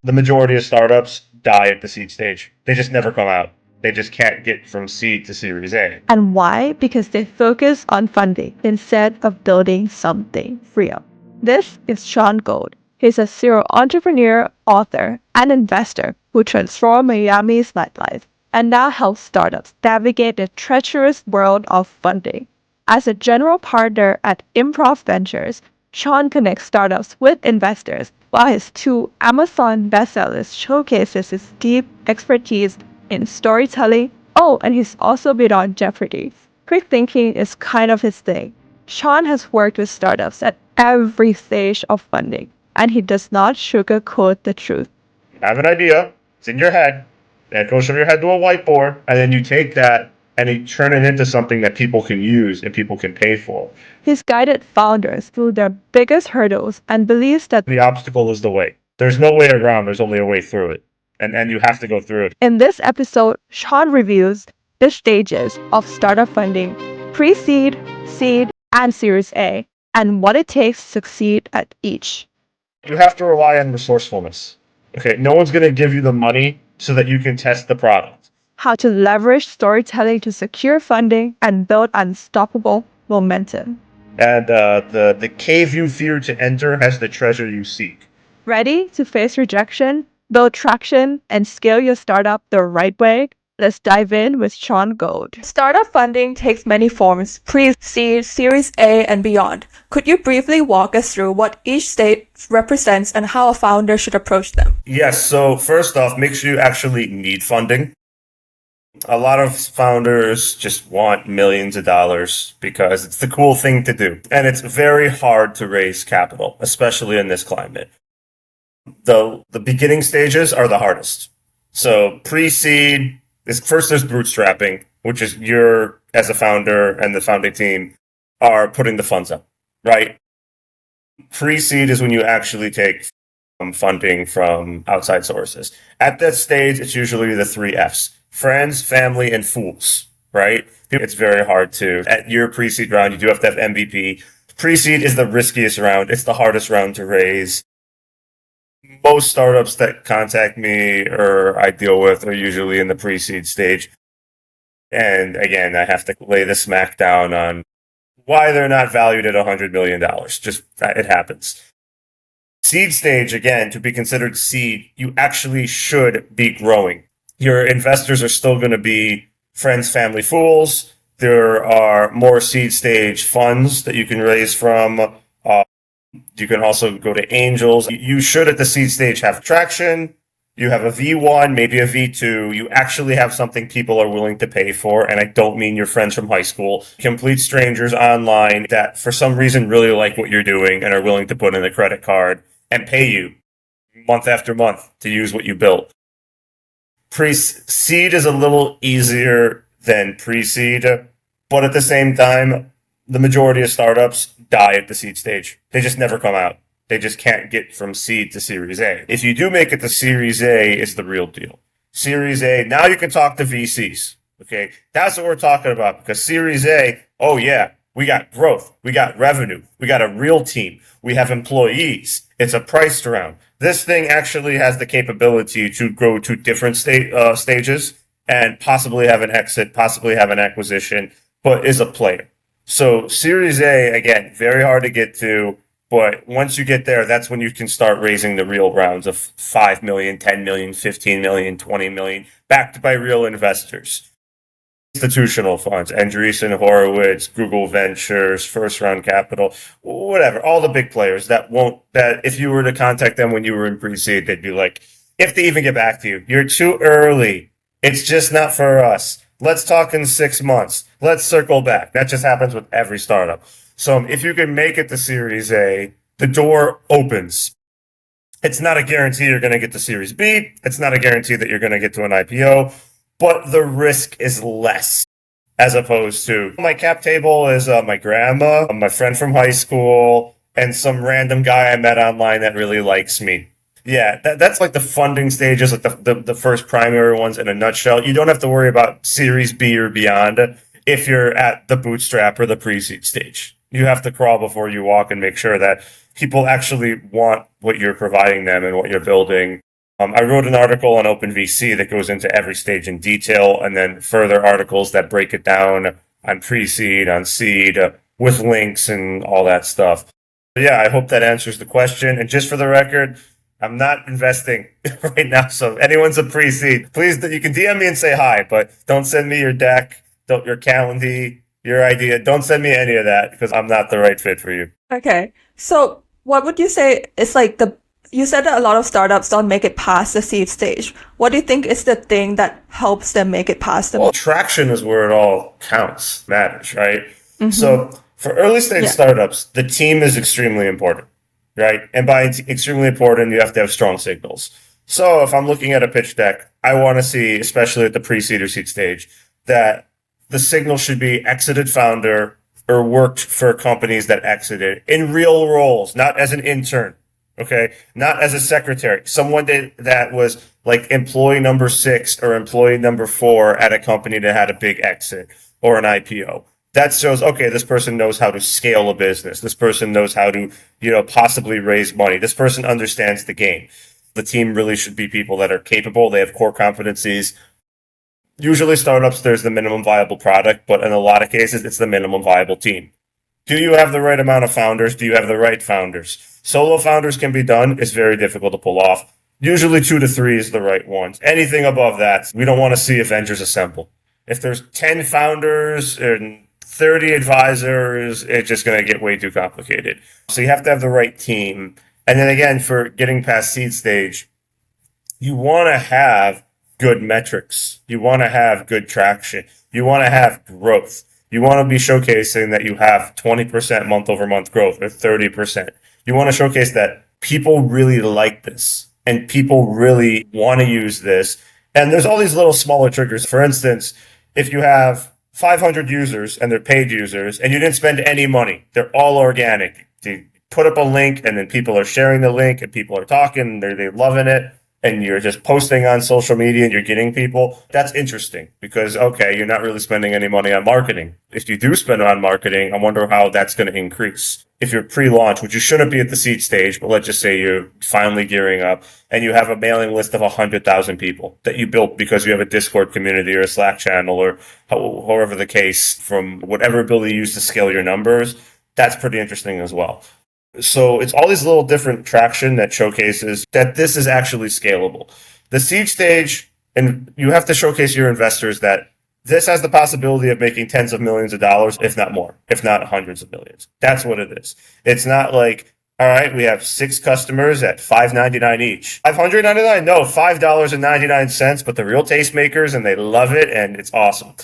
The majority of startups die at the seed stage. They just never come out. They just can't get from seed to Series A. And why? Because they focus on funding instead of building something real. This is Shaun Gold. He's a serial entrepreneur, author, and investor who transformed Miami's nightlife and now helps startups navigate the treacherous world of funding. As a general partner at Improv Ventures, Shaun connects startups with investors, while his two Amazon bestsellers showcases his deep expertise in storytelling. Oh, and he's also been on Jeopardy! Quick thinking is kind of his thing. Shaun has worked with startups at every stage of funding, and he does not sugarcoat the truth. You have an idea, it's in your head, and it goes from your head to a whiteboard, and then you take that and you turn it into something that people can use and people can pay for. He's guided founders through their biggest hurdles and believes that The obstacle is the way. There's no way around, there's only a way through it. And you have to go through it. in this episode, Shaun reviews the stages of startup funding, pre-seed, seed, and Series A, and what it takes to succeed at each. You have to rely on resourcefulness. Okay, no one's going to give you the money so that you can test the product. How to leverage storytelling to secure funding and build unstoppable momentum. And the cave you fear to enter has the treasure you seek. Ready to face rejection, build traction, and scale your startup the right way? Let's dive in with Shaun Gold. Startup funding takes many forms: pre-seed, Series A, and beyond. Could you briefly walk us through what each stage represents and how a founder should approach them? Yes, so first off, make sure you actually need funding. A lot of founders just want millions of dollars because it's the cool thing to do. And it's very hard to raise capital, especially in this climate. The beginning stages are the hardest. So pre-seed is first there's bootstrapping, which is you're as a founder and the founding team are putting the funds up, right? Pre-seed is when you actually take funding from outside sources. At that stage, it's usually the three F's: friends, family, and fools, right? It's very hard to, at your pre-seed round, you do have to have MVP. Pre-seed is the riskiest round. It's the hardest round to raise. Most startups that contact me or I deal with are usually in the pre-seed stage. And again, I have to lay the smack down on why they're not valued at $100 million. Just, it happens. Seed stage, again, to be considered seed, you actually should be growing. Your investors are still going to be friends, family, fools. There are more seed stage funds that you can raise from. You can also go to angels. You should at the seed stage have traction. You have a V1, maybe a V2. You actually have something people are willing to pay for. And I don't mean your friends from high school. Complete strangers online that for some reason really like what you're doing and are willing to put in a credit card and pay you month after month to use what you built. Pre-seed is a little easier than pre-seed, but at the same time, the majority of startups die at the seed stage. They just never come out. They just can't get from seed to Series A. If you do make it to Series A, it's the real deal. Series A, now you can talk to VCs. Okay, that's what we're talking about, because Series A, oh yeah, we got growth, we got revenue, we got a real team, we have employees. It's a priced round. This thing actually has the capability to grow to different stages and possibly have an exit, possibly have an acquisition, but is a player. So Series A, again, very hard to get to, but once you get there, that's when you can start raising the real rounds of 5 million, 10 million, 15 million, 20 million, backed by real investors. Institutional funds, Andreessen Horowitz, Google Ventures, First Round Capital, whatever, all the big players that if you were to contact them when you were in pre-seed, they'd be like, if they even get back to you, you're too early. It's just not for us. Let's talk in 6 months. Let's circle back. That just happens with every startup. So if you can make it to Series A, the door opens. It's not a guarantee you're going to get to Series B. It's not a guarantee that you're going to get to an IPO, but the risk is less as opposed to my cap table is my grandma, my friend from high school, and some random guy I met online that really likes me. Yeah, that's like the funding stages, like the first primary ones in a nutshell. You don't have to worry about Series B or beyond if you're at the bootstrap or the pre-seed stage. You have to crawl before you walk and make sure that people actually want what you're providing them and what you're building. I wrote an article on OpenVC that goes into every stage in detail, and then further articles that break it down on pre-seed, on seed, with links and all that stuff. But yeah, I hope that answers the question. And just for the record, I'm not investing right now. So if anyone's a pre-seed, please, you can DM me and say hi, but don't send me your deck, your calendar, your idea. Don't send me any of that because I'm not the right fit for you. Okay. So what would you say is like you said that a lot of startups don't make it past the seed stage. What do you think is the thing that helps them make it past Well, traction is where it all matters, right? So for early stage startups, the team is extremely important, right? And by extremely important, you have to have strong signals. So if I'm looking at a pitch deck, I want to see, especially at the pre-seed or seed stage, that the signal should be exited founder or worked for companies that exited in real roles, not as an intern. Okay. Not as a secretary, someone that was like employee number 6 or employee number 4 at a company that had a big exit or an IPO. That shows, okay, this person knows how to scale a business. This person knows how to, possibly raise money. This person understands the game. The team really should be people that are capable. They have core competencies. Usually startups, there's the minimum viable product, but in a lot of cases, it's the minimum viable team. Do you have the right amount of founders? Do you have the right founders? Solo founders can be done. It's very difficult to pull off. Usually 2 to 3 is the right ones. Anything above that, we don't want to see Avengers assemble. If there's 10 founders and 30 advisors, it's just going to get way too complicated. So you have to have the right team. And then again, for getting past seed stage, you want to have good metrics. You want to have good traction. You want to have growth. You want to be showcasing that you have 20% month over month growth or 30%. You want to showcase that people really like this and people really want to use this. And there's all these little smaller triggers. For instance, if you have 500 users and they're paid users and you didn't spend any money, they're all organic. You put up a link and then people are sharing the link and people are talking, they're loving it. And you're just posting on social media and you're getting people, that's interesting because, okay, you're not really spending any money on marketing. If you do spend on marketing, I wonder how that's going to increase. If you're pre-launch, which you shouldn't be at the seed stage, but let's just say you're finally gearing up and you have a mailing list of 100,000 people that you built because you have a Discord community or a Slack channel or however the case, from whatever ability you use to scale your numbers, that's pretty interesting as well. So it's all these little different traction that showcases that this is actually scalable. The seed stage, and you have to showcase your investors that this has the possibility of making tens of millions of dollars, if not more, if not hundreds of millions. That's what it is. It's not like, all right, we have 6 customers at $5.99 each. $599? No, $5.99, but the real tastemakers and they love it and it's awesome.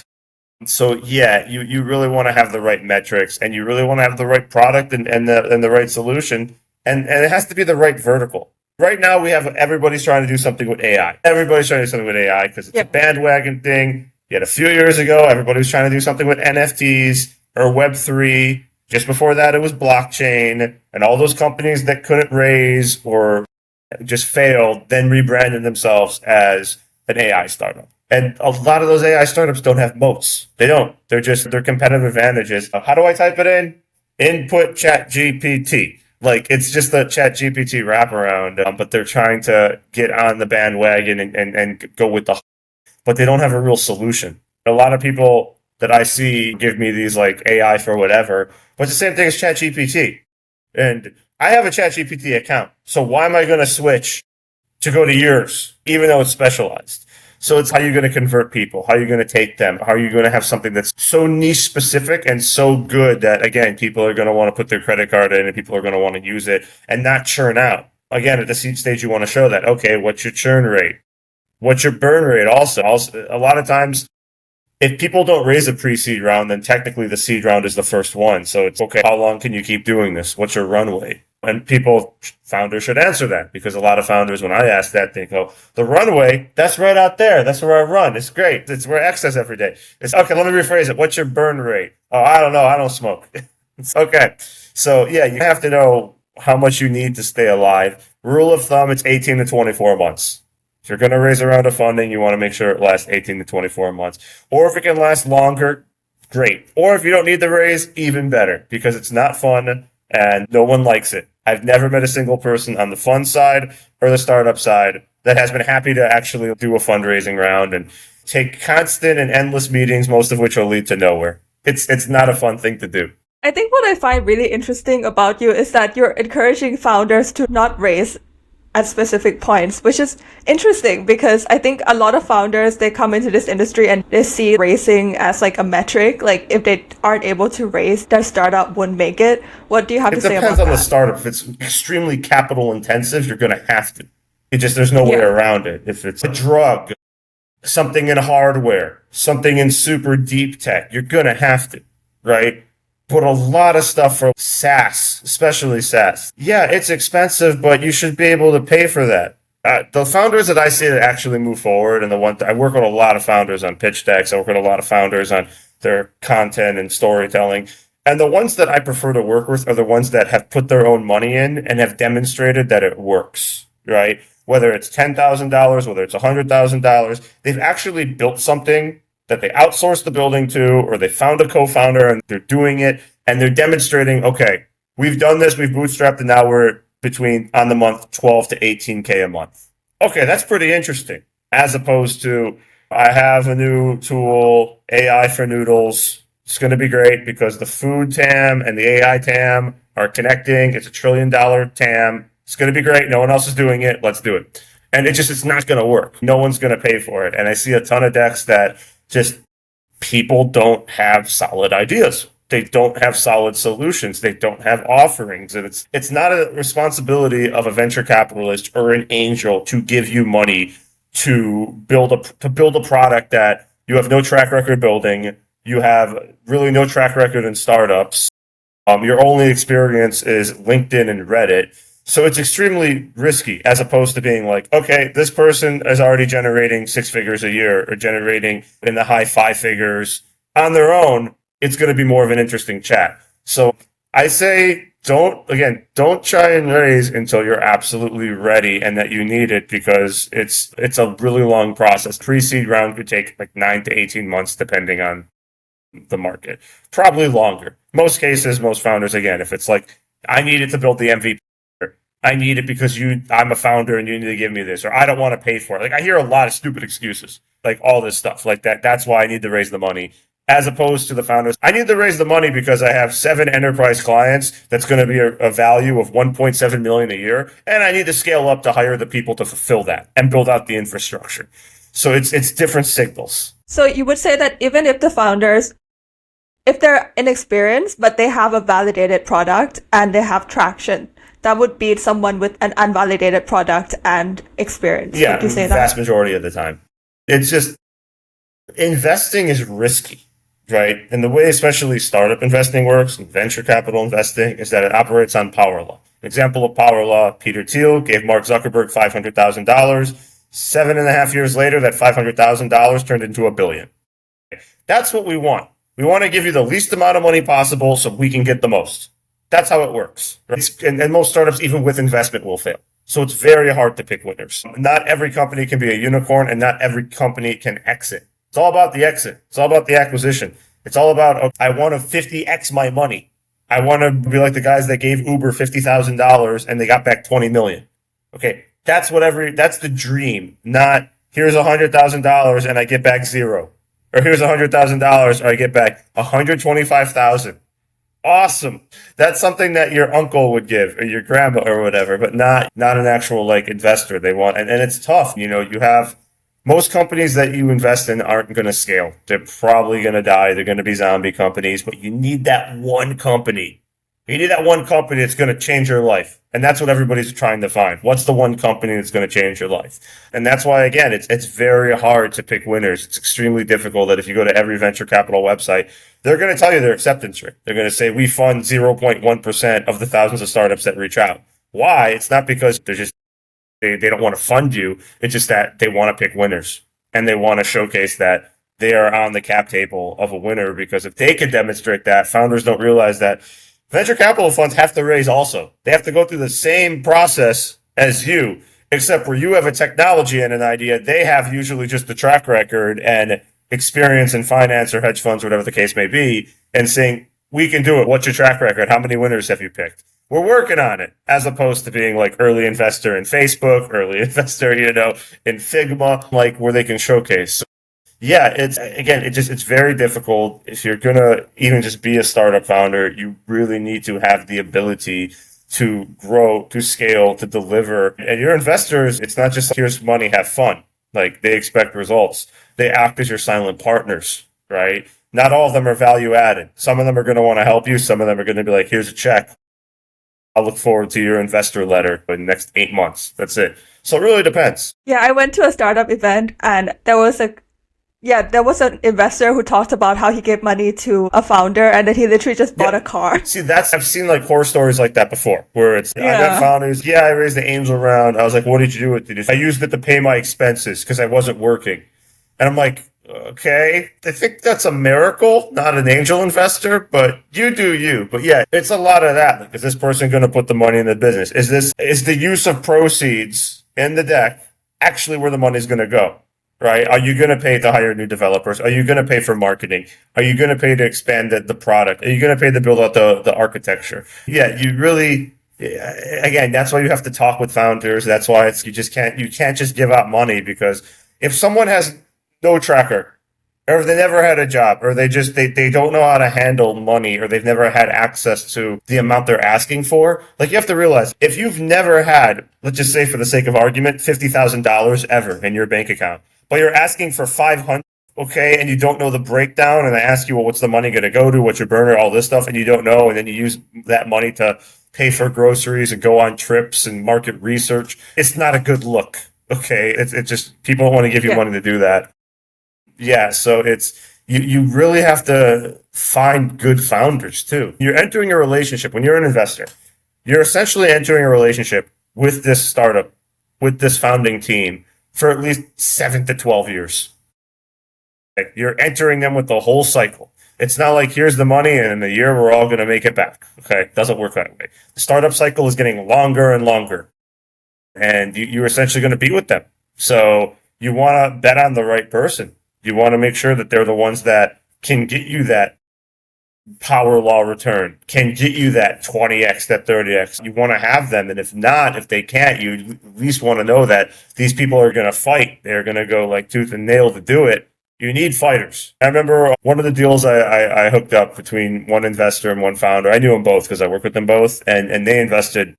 So yeah, you really want to have the right metrics and you really want to have the right product and the right solution. And it has to be the right vertical. Right now we have everybody's trying to do something with AI. Everybody's trying to do something with AI because it's a bandwagon thing. Yet a few years ago, everybody was trying to do something with NFTs or Web3. Just before that, it was blockchain, and all those companies that couldn't raise or just failed then rebranded themselves as an AI startup. And a lot of those AI startups don't have moats. They don't. They're just their competitive advantages. How do I type it in? Input Chat GPT. Like, it's just a Chat GPT wraparound, but they're trying to get on the bandwagon and go with the, but they don't have a real solution. A lot of people that I see give me these like AI for whatever, but it's the same thing as Chat GPT. And I have a Chat GPT account. So why am I going to switch to go to yours, even though it's specialized? So it's how you're going to convert people, how you're going to take them, how you're going to have something that's so niche specific and so good that, again, people are going to want to put their credit card in and people are going to want to use it and not churn out. Again, at the seed stage, you want to show that, okay, what's your churn rate? What's your burn rate? Also, a lot of times, if people don't raise a pre-seed round, then technically the seed round is the first one. So it's, okay, how long can you keep doing this? What's your runway? And founders should answer that, because a lot of founders, when I ask that, they go, the runway, that's right out there. That's where I run. It's great. It's where I exercise every day. It's okay. Let me rephrase it. What's your burn rate? Oh, I don't know. I don't smoke. It's okay. So yeah, you have to know how much you need to stay alive. Rule of thumb, it's 18 to 24 months. If you're going to raise a round of funding, you want to make sure it lasts 18 to 24 months. Or if it can last longer, great. Or if you don't need the raise, even better, because it's not fun and no one likes it. I've never met a single person on the fund side or the startup side that has been happy to actually do a fundraising round and take constant and endless meetings, most of which will lead to nowhere. It's not a fun thing to do. I think what I find really interesting about you is that you're encouraging founders to not raise at specific points, which is interesting because I think a lot of founders, they come into this industry and they see raising as like a metric. Like if they aren't able to raise, their startup wouldn't make it. What do you have to say about that? It depends on the startup. If it's extremely capital intensive, you're going to have to. There's no way around it. If it's a drug, something in hardware, something in super deep tech, you're going to have to, right? But a lot of stuff for SaaS, especially SaaS. Yeah, it's expensive, but you should be able to pay for that. The founders that I see that actually move forward, and I work with a lot of founders on pitch decks. I work with a lot of founders on their content and storytelling. And the ones that I prefer to work with are the ones that have put their own money in and have demonstrated that it works, right? Whether it's $10,000, whether it's $100,000, they've actually built something that they outsourced the building to, or they found a co-founder and they're doing it and they're demonstrating, okay, we've done this, we've bootstrapped, and now we're between on the month 12 to 18K a month. Okay, that's pretty interesting. As opposed to, I have a new tool, AI for noodles. It's going to be great because the food TAM and the AI TAM are connecting. It's $1 trillion TAM. It's going to be great. No one else is doing it. Let's do it. And it's not going to work. No one's going to pay for it. And I see a ton of decks that just people don't have solid ideas. They don't have solid solutions. They don't have offerings. And it's not a responsibility of a venture capitalist or an angel to give you money to build a product that you have no track record building. You have really no track record in startups. Your only experience is LinkedIn and Reddit. So it's extremely risky as opposed to being like, okay, this person is already generating 6 figures a year or generating in the high 5 figures on their own. It's going to be more of an interesting chat. So I say, don't try and raise until you're absolutely ready and that you need it, because it's a really long process. Pre-seed round could take like 9 to 18 months, depending on the market, probably longer. Most cases, most founders, again, if it's like, I needed to build the MVP, I need it because I'm a founder and you need to give me this, or I don't want to pay for it. Like I hear a lot of stupid excuses, like all this stuff like that. That's why I need to raise the money, as opposed to the founders. I need to raise the money because I have 7 enterprise clients. That's going to be a value of 1.7 million a year. And I need to scale up to hire the people to fulfill that and build out the infrastructure. So it's different signals. So you would say that even if the founders, if they're inexperienced, but they have a validated product and they have traction, that would beat someone with an unvalidated product and experience. Yeah, would you say vast that? majority of the time. It's just, investing is risky, right? And the way especially startup investing works and venture capital investing is that it operates on power law. An example of power law, Peter Thiel gave Mark Zuckerberg $500,000. 7.5 years later, that $500,000 turned into $1 billion. That's what we want. We want to give you the least amount of money possible so we can get the most. That's how it works. Right? And most startups, even with investment, will fail. So it's very hard to pick winners. Not every company can be a unicorn, and not every company can exit. It's all about the exit. It's all about the acquisition. It's all about, okay, I want to 50x my money. I want to be like the guys that gave Uber $50,000 and they got back 20 million. Okay, that's the dream. Not here's $100,000 and I get back 0, or here's $100,000 or I get back 125,000. Awesome. That's something that your uncle would give or your grandma or whatever, but not an actual like investor. They want, and it's tough. You have most companies that you invest in aren't going to scale. They're probably going to die. They're going to be zombie companies, but you need that one company. You need that one company that's going to change your life. And that's what everybody's trying to find. What's the one company that's going to change your life? And that's why, again, it's very hard to pick winners. It's extremely difficult that if you go to every venture capital website, they're going to tell you their acceptance rate. They're going to say, we fund 0.1% of the thousands of startups that reach out. Why? It's not because they don't want to fund you. It's just that they want to pick winners. And they want to showcase that they are on the cap table of a winner, because if they can demonstrate that, founders don't realize that venture capital funds have to raise also. They have to go through the same process as you, except where you have a technology and an idea, they have usually just the track record and experience in finance or hedge funds, whatever the case may be, and saying, We can do it. What's your track record? How many winners have you picked? We're working on it, as opposed to being like early investor in Facebook, early investor, in Figma, like where they can showcase. Yeah, it's very difficult. If you're gonna even just be a startup founder, you really need to have the ability to grow, to scale, to deliver. And your investors, it's not just here's money, have fun. Like they expect results. They act as your silent partners, right? Not all of them are value added. Some of them are going to want to help you. Some of them are going to be like, here's a check. I'll look forward to your investor letter in the next 8 months. That's it. So it really depends. Yeah, I went to a startup event and there was an investor who talked about how he gave money to a founder and then he literally just bought a car. See, I've seen like horror stories like that before, where I met founders. Yeah, I raised the angel round. I was like, what did you do with it? I used it to pay my expenses because I wasn't working. And I'm like, okay, I think that's a miracle, not an angel investor, but you do you. But yeah, it's a lot of that. Like, is this person going to put the money in the business? Is the use of proceeds in the deck actually where the money is going to go? Right? Are you going to pay to hire new developers? Are you going to pay for marketing? Are you going to pay to expand the product? Are you going to pay to build out the architecture? Yeah, you really, again, that's why you have to talk with founders. That's why you can't just give out money, because if someone has no tracker, or they never had a job, or they don't know how to handle money, or they've never had access to the amount they're asking for. Like, you have to realize, if you've never had, let's just say for the sake of argument, $50,000 ever in your bank account, but you're asking for 500, okay, and you don't know the breakdown, and I ask you, well, what's the money going to go to? What's your burner? All this stuff, and you don't know, and then you use that money to pay for groceries and go on trips and market research. It's not a good look, okay? It's just, people don't want to give you money to do that. Yeah, so you really have to find good founders too. You're entering a relationship when you're an investor. You're essentially entering a relationship with this startup, with this founding team for at least 7 to 12 years. Like, you're entering them with the whole cycle. It's not like here's the money and in a year we're all going to make it back. Okay, it doesn't work that way. The startup cycle is getting longer and longer, and you're essentially going to be with them. So you want to bet on the right person. You want to make sure that they're the ones that can get you that power law return, can get you that 20x, that 30x. You want to have them. And if not, if they can't, you at least want to know that these people are going to fight. They're going to go like tooth and nail to do it. You need fighters. I remember one of the deals I hooked up between one investor and one founder. I knew them both because I worked with them both, and they invested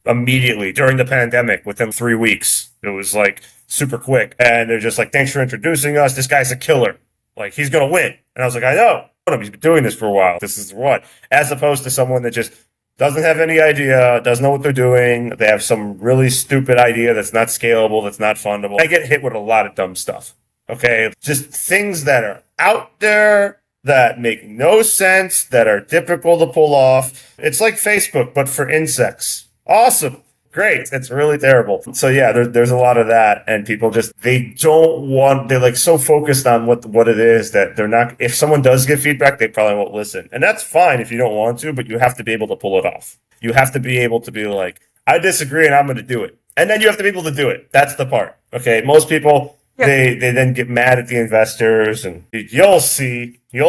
immediately during the pandemic within 3 weeks. It was like super quick. And they're just like, thanks for introducing us. This guy's a killer. Like, he's going to win. And I was like, I know. He's been doing this for a while. This is what? As opposed to someone that just doesn't have any idea, doesn't know what they're doing. They have some really stupid idea that's not scalable, that's not fundable. I get hit with a lot of dumb stuff. Okay? Just things that are out there that make no sense, that are difficult to pull off. It's like Facebook, but for insects. Awesome. Great. It's really terrible. So yeah, there's a lot of that, and people they're like so focused on what it is that they're not, if someone does give feedback, they probably won't listen. And that's fine if you don't want to, but you have to be able to pull it off. You have to be able to be like, I disagree and I'm going to do it. And then you have to be able to do it. That's the part. Okay. Most people, they then get mad at the investors and you'll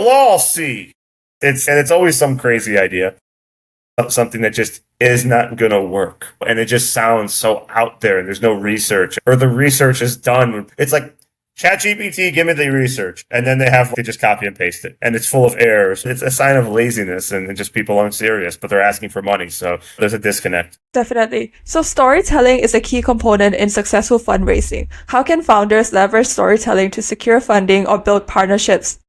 all see. It's always some crazy idea. Something that just is not going to work. And it just sounds so out there and there's no research, or the research is done. It's like ChatGPT, give me the research. And then they just copy and paste it. And it's full of errors. It's a sign of laziness and just people aren't serious, but they're asking for money. So there's a disconnect. Definitely. So storytelling is a key component in successful fundraising. How can founders leverage storytelling to secure funding or build partnerships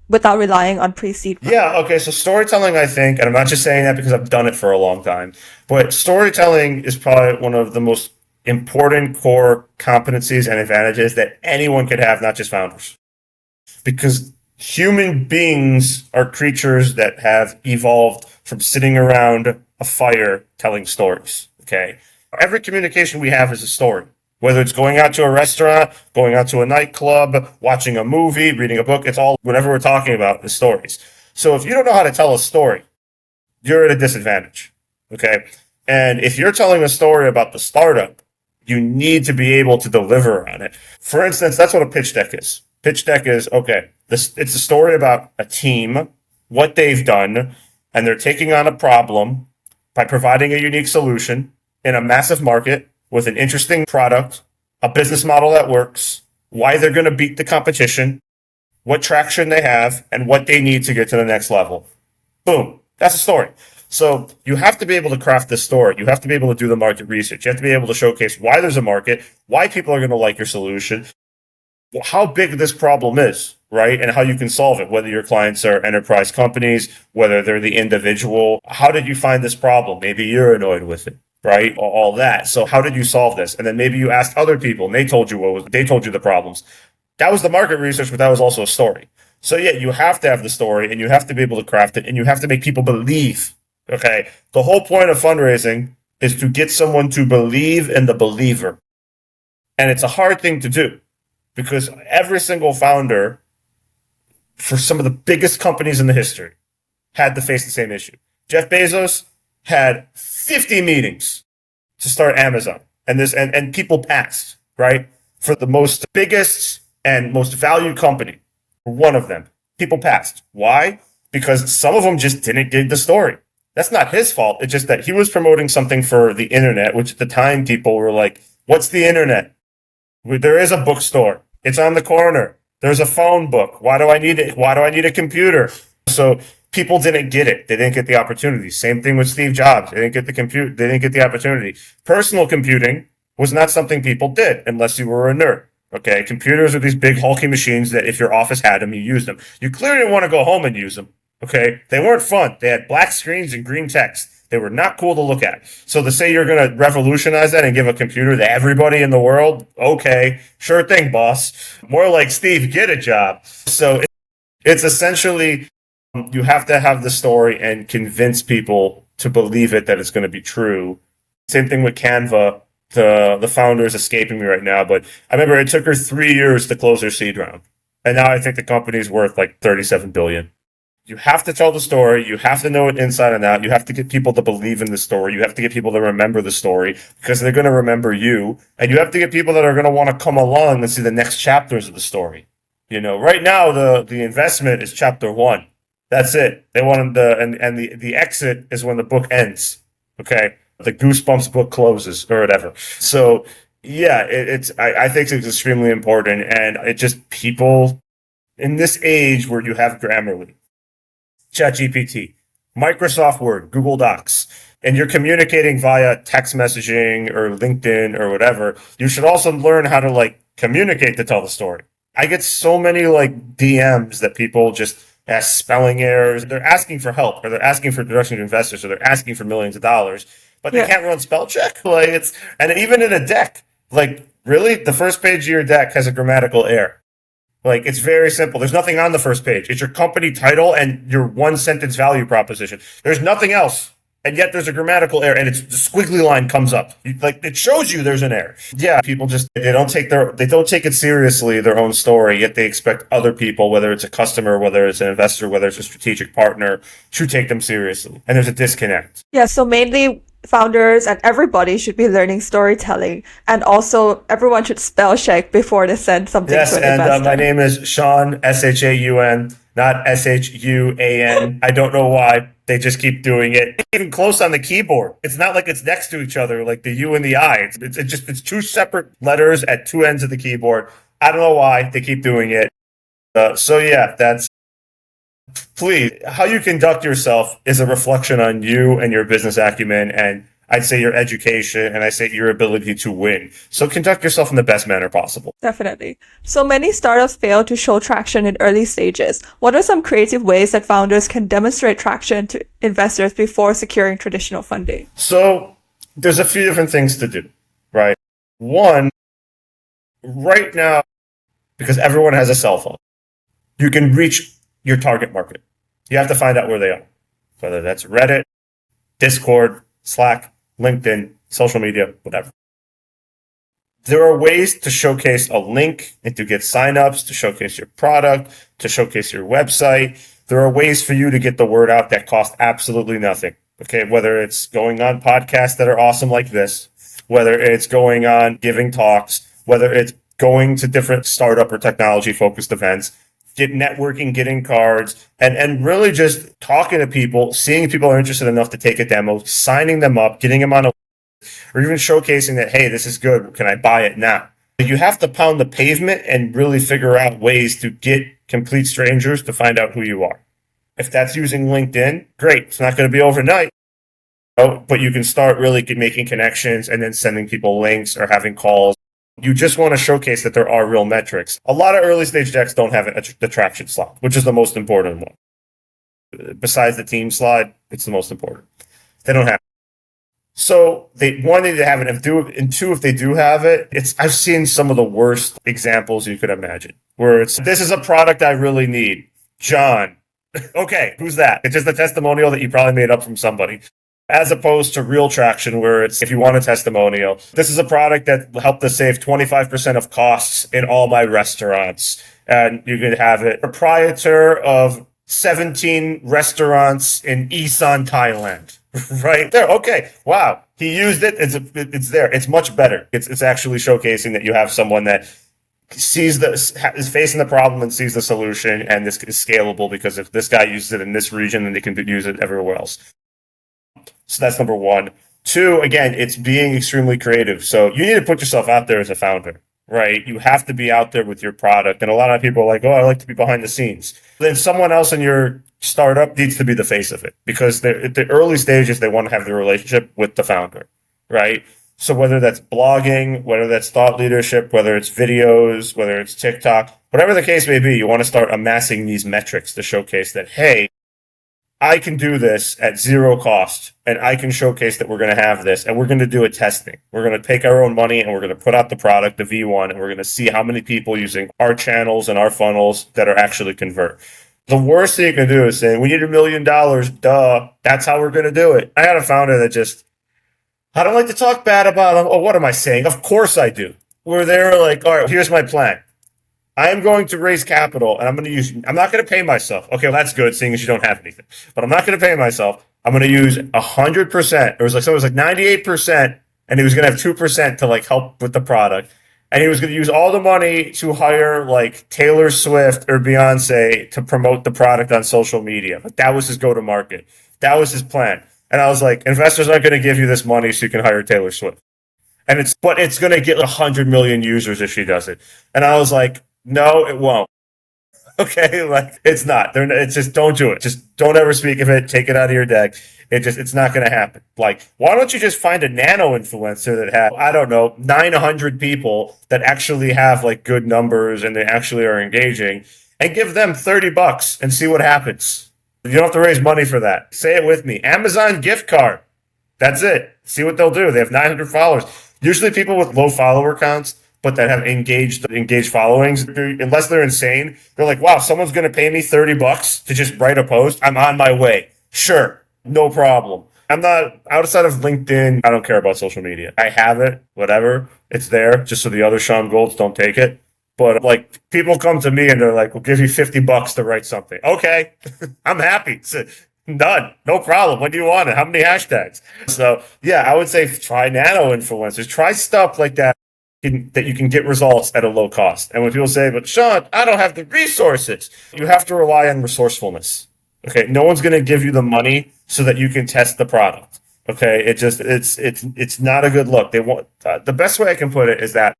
without relying on pre-seed? Yeah, okay, so storytelling, I think, and I'm not just saying that because I've done it for a long time, but storytelling is probably one of the most important core competencies and advantages that anyone could have, not just founders. Because human beings are creatures that have evolved from sitting around a fire telling stories, okay? Every communication we have is a story. Whether it's going out to a restaurant, going out to a nightclub, watching a movie, reading a book, it's all, whatever we're talking about is stories. So if you don't know how to tell a story, you're at a disadvantage, okay? And if you're telling a story about the startup, you need to be able to deliver on it. For instance, that's what a pitch deck is. Pitch deck is, okay, it's a story about a team, what they've done, and they're taking on a problem by providing a unique solution in a massive market with an interesting product, a business model that works, why they're going to beat the competition, what traction they have, and what they need to get to the next level. Boom. That's a story. So you have to be able to craft this story. You have to be able to do the market research. You have to be able to showcase why there's a market, why people are going to like your solution, how big this problem is, right? And how you can solve it, whether your clients are enterprise companies, whether they're the individual. How did you find this problem? Maybe you're annoyed with it, right? All that. So how did you solve this? And then maybe you asked other people and they told you they told you the problems. That was the market research, but that was also a story. So yeah, you have to have the story and you have to be able to craft it and you have to make people believe. Okay. The whole point of fundraising is to get someone to believe in the believer. And it's a hard thing to do because every single founder for some of the biggest companies in the history had to face the same issue. Jeff Bezos had 50 meetings to start Amazon and people passed, right? For the most biggest and most valued company, one of them, people passed. Why? Because some of them just didn't get the story. That's not his fault. It's just that he was promoting something for the internet, which at the time people were like, what's the internet? There is a bookstore. It's on the corner. There's a phone book. Why do I need it? Why do I need a computer? So people didn't get it. They didn't get the opportunity. Same thing with Steve Jobs. They didn't get They didn't get the opportunity. Personal computing was not something people did unless you were a nerd. Okay. Computers are these big hulking machines that if your office had them, you used them. You clearly didn't want to go home and use them. Okay. They weren't fun. They had black screens and green text. They were not cool to look at. So to say you're going to revolutionize that and give a computer to everybody in the world, okay, sure thing, boss. More like, Steve, get a job. So it's essentially, you have to have the story and convince people to believe it, that it's going to be true. Same thing with Canva. The founder is escaping me right now, but I remember it took her 3 years to close her seed round. And now I think the company's worth like $37 billion. You have to tell the story. You have to know it inside and out. You have to get people to believe in the story. You have to get people to remember the story because they're going to remember you. And you have to get people that are going to want to come along and see the next chapters of the story. You know, right now, the investment is chapter 1. That's it. They want the exit is when the book ends. Okay. The Goosebumps book closes or whatever. So yeah, I think it's extremely important. And it just people in this age where you have Grammarly, ChatGPT, Microsoft Word, Google Docs, and you're communicating via text messaging or LinkedIn or whatever, you should also learn how to like communicate to tell the story. I get so many like DMs that people just ask spelling errors. They're asking for help or they're asking for direction to investors or they're asking for millions of dollars, but they can't run spell check. Like and even in a deck, like really the first page of your deck has a grammatical error. Like, it's very simple. There's nothing on the first page. It's your company title and your one sentence value proposition. There's nothing else. And yet there's a grammatical error and it's the squiggly line comes up. Like, it shows you there's an error. Yeah, people just, they don't take it seriously, their own story, yet they expect other people, whether it's a customer, whether it's an investor, whether it's a strategic partner, to take them seriously. And there's a disconnect. Yeah, so mainly founders and everybody should be learning storytelling, and also everyone should spell check before they send something to an investor. And my name is Shaun, Shaun, not Shuan. I don't know why they just keep doing it. Even close on the keyboard. It's not like it's next to each other, like the U and the I. It's two separate letters at two ends of the keyboard. I don't know why they keep doing it. So yeah, that's. Please, how you conduct yourself is a reflection on you and your business acumen, and I'd say your education, and I say your ability to win. So conduct yourself in the best manner possible. Definitely. So many startups fail to show traction in early stages. What are some creative ways that founders can demonstrate traction to investors before securing traditional funding? So there's a few different things to do, right? One, right now, because everyone has a cell phone, you can reach your target market. You have to find out where they are, whether that's Reddit, Discord, Slack, LinkedIn, social media, whatever. There are ways to showcase a link and to get signups, to showcase your product, to showcase your website. There are ways for you to get the word out that cost absolutely nothing. Okay, whether it's going on podcasts that are awesome like this, whether it's going on giving talks, whether it's going to different startup or technology focused events. get networking, getting cards, and really just talking to people, seeing if people are interested enough to take a demo, signing them up, getting them on a, or even showcasing that, hey, this is good. Can I buy it now? You have to pound the pavement and really figure out ways to get complete strangers to find out who you are. If that's using LinkedIn, great. It's not going to be overnight, but you can start really making connections and then sending people links or having calls. You just want to showcase that there are real metrics. A lot of early stage decks don't have the traction slide, which is the most important one. Besides the team slide, it's the most important. They don't have it. So they wanted to have it, and two, if they do have it, I've seen some of the worst examples you could imagine, where this is a product I really need. John. Okay, who's that? It's just a testimonial that you probably made up from somebody. As opposed to real traction, where it's, if you want a testimonial, this is a product that helped us save 25% of costs in all my restaurants. And you could have it. Proprietor of 17 restaurants in Isan, Thailand. Right there. Okay. Wow. He used it. It's there. It's much better. It's actually showcasing that you have someone that is facing the problem and sees the solution, and this is scalable because if this guy uses it in this region, then they can use it everywhere else. So that's number one. Two, again, it's being extremely creative. So you need to put yourself out there as a founder, right? You have to be out there with your product. And a lot of people are like, oh, I like to be behind the scenes. Then someone else in your startup needs to be the face of it, because at the early stages, they want to have the relationship with the founder, right? So whether that's blogging, whether that's thought leadership, whether it's videos, whether it's TikTok, whatever the case may be, you want to start amassing these metrics to showcase that, hey, I can do this at zero cost, and I can showcase that we're going to have this, and we're going to do a testing. We're going to take our own money, and we're going to put out the product, the V1, and we're going to see how many people using our channels and our funnels that are actually convert. The worst thing you can do is say, we need $1 million, duh. That's how we're going to do it. I had a founder that I don't like to talk bad about them. Oh, what am I saying? Of course I do. Where they're like, all right, here's my plan. I am going to raise capital, and I'm not going to pay myself. Okay, well, that's good, seeing as you don't have anything. But I'm not going to pay myself. I'm going to use 100%. It was like 98%, and he was going to have 2% to help with the product. And he was going to use all the money to hire Taylor Swift or Beyonce to promote the product on social media. But that was his go-to-market. That was his plan. And I was like, investors aren't going to give you this money so you can hire Taylor Swift. But it's going to get 100 million users if she does it. And I was like, no, it won't. Okay, it's not. It's just, don't do it. Just don't ever speak of it. Take it out of your deck. It's not going to happen. Why don't you just find a nano influencer that have, I don't know, 900 people that actually have good numbers and they actually are engaging, and give them $30 and see what happens. You don't have to raise money for that. Say it with me. Amazon gift card. That's it. See what they'll do. They have 900 followers. Usually people with low follower counts, but that have engaged followings, unless they're insane, they're like, wow, someone's going to pay me $30 to just write a post. I'm on my way. Sure. No problem. I'm not, outside of LinkedIn, I don't care about social media. I have it, whatever. It's there just so the other Shaun Golds don't take it. But people come to me and they're like, we'll give you $50 to write something. Okay. I'm happy. Done. No problem. When do you want it? How many hashtags? So yeah, I would say try nano influencers. Try stuff like that you can get results at a low cost. And when people say, but Shaun, I don't have the resources, you have to rely on resourcefulness. Okay. No one's going to give you the money so that you can test the product. Okay. It's not a good look. They want, the best way I can put it is that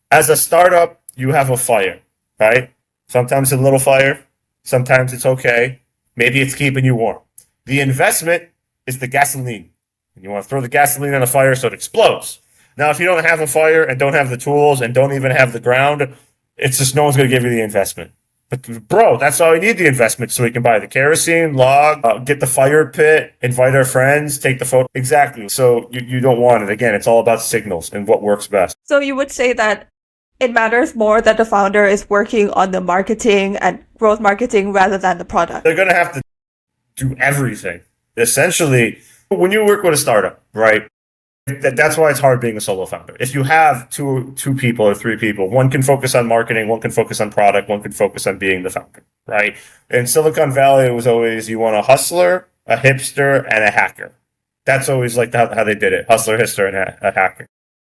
as a startup, you have a fire, right? Sometimes it's a little fire. Sometimes it's okay. Maybe it's keeping you warm. The investment is the gasoline. And you want to throw the gasoline on a fire so it explodes. Now, if you don't have a fire and don't have the tools and don't even have the ground, it's just no one's going to give you the investment. But bro, that's why we need the investment, so we can buy the kerosene, log, get the fire pit, invite our friends, take the photo. Exactly. So you don't want it. Again, it's all about signals and what works best. So you would say that it matters more that the founder is working on the marketing and growth marketing rather than the product. They're going to have to do everything. Essentially, when you work with a startup, right? That's why it's hard being a solo founder. If you have two people or three people, one can focus on marketing, one can focus on product, one can focus on being the founder, right? In Silicon Valley, it was always you want a hustler, a hipster, and a hacker. That's always how they did it. Hustler, hipster, and a hacker.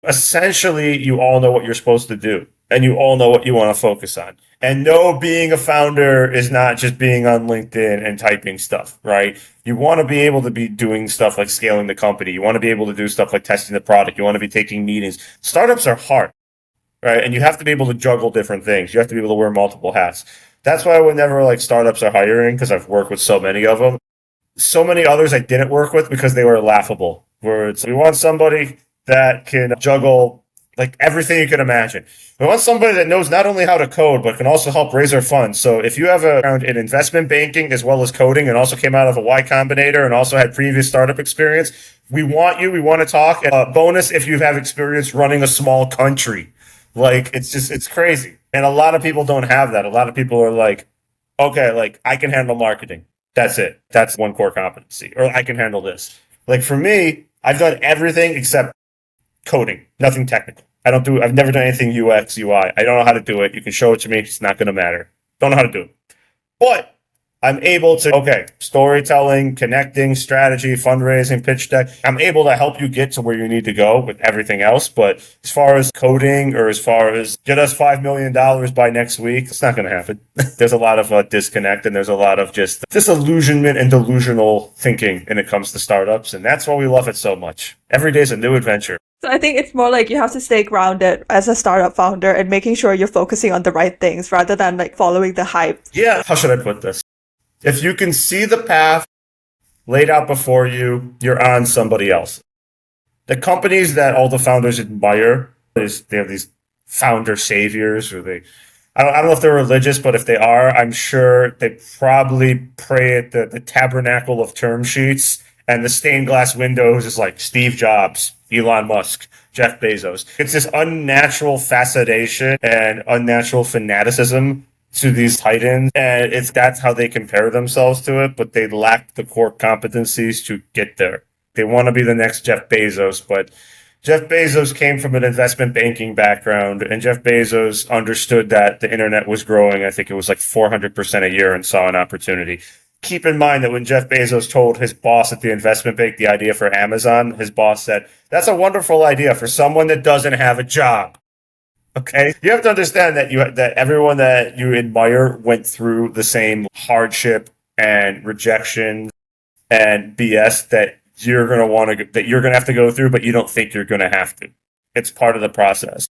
Essentially, you all know what you're supposed to do. and you all know what you want to focus on. And no, being a founder is not just being on LinkedIn and typing stuff, right? You want to be able to be doing stuff like scaling the company. You want to be able to do stuff like testing the product. You want to be taking meetings. Startups are hard, right? And you have to be able to juggle different things. You have to be able to wear multiple hats. That's why whenever like startups are hiring, because I've worked with so many of them, so many others I didn't work with because they were laughable. Where it's, we want somebody that can juggle like everything you can imagine. We want somebody that knows not only how to code, but can also help raise our funds. So if you have a background in investment banking as well as coding and also came out of a Y Combinator and also had previous startup experience, we want you. We want to talk. Bonus if you have experience running a small country. Like, it's crazy. And a lot of people don't have that. A lot of people are like, okay, like I can handle marketing. That's it. That's one core competency. Or I can handle this. Like for me, I've done everything except coding, nothing technical. I've never done anything UX, UI. I don't know how to do it. You can show it to me. It's not going to matter. Don't know how to do it. But I'm able to, okay, storytelling, connecting, strategy, fundraising, pitch deck. I'm able to help you get to where you need to go with everything else. But as far as coding or as far as get us $5 million by next week, it's not going to happen. There's a lot of disconnect and there's a lot of just disillusionment and delusional thinking when it comes to startups. And that's why we love it so much. Every day is a new adventure. So I think it's more like you have to stay grounded as a startup founder and making sure you're focusing on the right things rather than like following the hype. Yeah. How should I put this? If you can see the path laid out before you, you're on somebody else. The companies that all the founders admire, they have these founder saviors, or I don't know if they're religious, but if they are, I'm sure they probably pray at the tabernacle of term sheets, and the stained glass windows is like Steve Jobs, Elon Musk, Jeff Bezos. It's this unnatural fascination and unnatural fanaticism to these titans, and that's how they compare themselves to it, but they lack the core competencies to get there. They want to be the next Jeff Bezos, but Jeff Bezos came from an investment banking background, and Jeff Bezos understood that the internet was growing. I think it was like 400% a year, and saw an opportunity. Keep in mind that when Jeff Bezos told his boss at the investment bank the idea for Amazon, his boss said, "That's a wonderful idea for someone that doesn't have a job." Okay, you have to understand that everyone that you admire went through the same hardship and rejection and BS that you're gonna have to go through, but you don't think you're gonna have to. It's part of the process.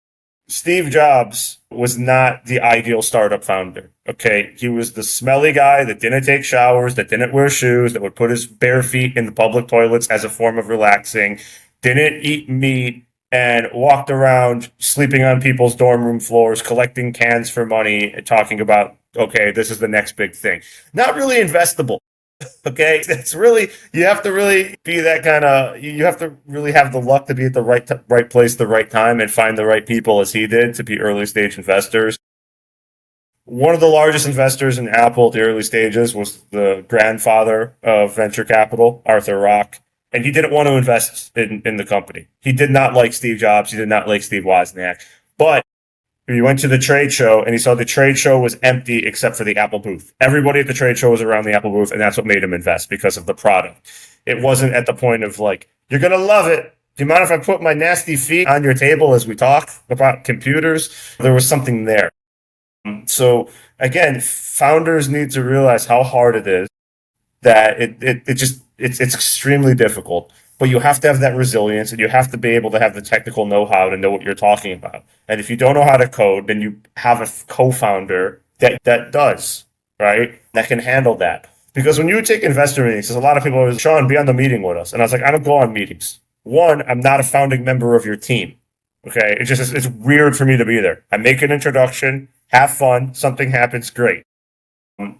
Steve Jobs was not the ideal startup founder. Okay, he was the smelly guy that didn't take showers, that didn't wear shoes, that would put his bare feet in the public toilets as a form of relaxing, didn't eat meat, and walked around sleeping on people's dorm room floors, collecting cans for money, and talking about, okay, this is the next big thing. Not really investable. Okay, it's really, you have to really be that kind of, you have to really have the luck to be at the right place, the right time, and find the right people as he did to be early stage investors. One of the largest investors in Apple at the early stages was the grandfather of venture capital, Arthur Rock. And he didn't want to invest in the company. He did not like Steve Jobs. He did not like Steve Wozniak. But he went to the trade show and he saw the trade show was empty except for the Apple booth. Everybody at the trade show was around the Apple booth, and that's what made him invest, because of the product. It wasn't at the point of like, you're going to love it. Do you mind if I put my nasty feet on your table as we talk about computers? There was something there. So again, founders need to realize how hard it is, that it's extremely difficult, but you have to have that resilience, and you have to be able to have the technical know-how to know what you're talking about. And if you don't know how to code, then you have a co-founder that does, right? That can handle that. Because when you take investor meetings, there's a lot of people who are, "Shaun, be on the meeting with us." And I was like, I don't go on meetings. One, I'm not a founding member of your team. Okay. It's weird for me to be there. I make an introduction, have fun, something happens, great.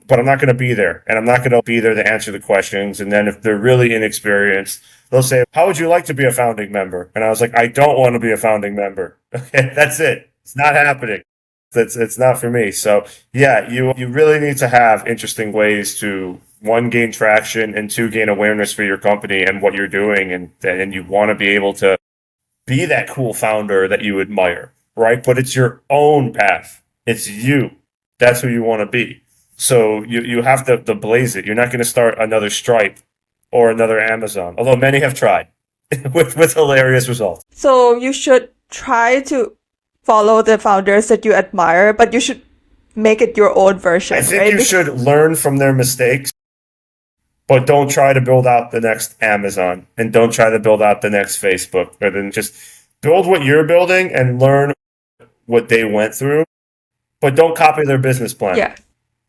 But I'm not going to be there, and I'm not going to be there to answer the questions. And then if they're really inexperienced, they'll say, "How would you like to be a founding member?" And I was like, "I don't want to be a founding member." Okay, that's it. It's not happening. It's not for me. So yeah, you really need to have interesting ways to, one, gain traction, and two, gain awareness for your company and what you're doing, and you want to be able to be that cool founder that you admire, right? But it's your own path. It's you. That's who you want to be. So you have to blaze it. You're not going to start another Stripe or another Amazon, although many have tried with hilarious results. So you should try to follow the founders that you admire, but you should make it your own version, I think right? you should learn from their mistakes, but don't try to build out the next Amazon and don't try to build out the next Facebook. Or then just build what you're building and learn what they went through, but don't copy their business plan. Yeah,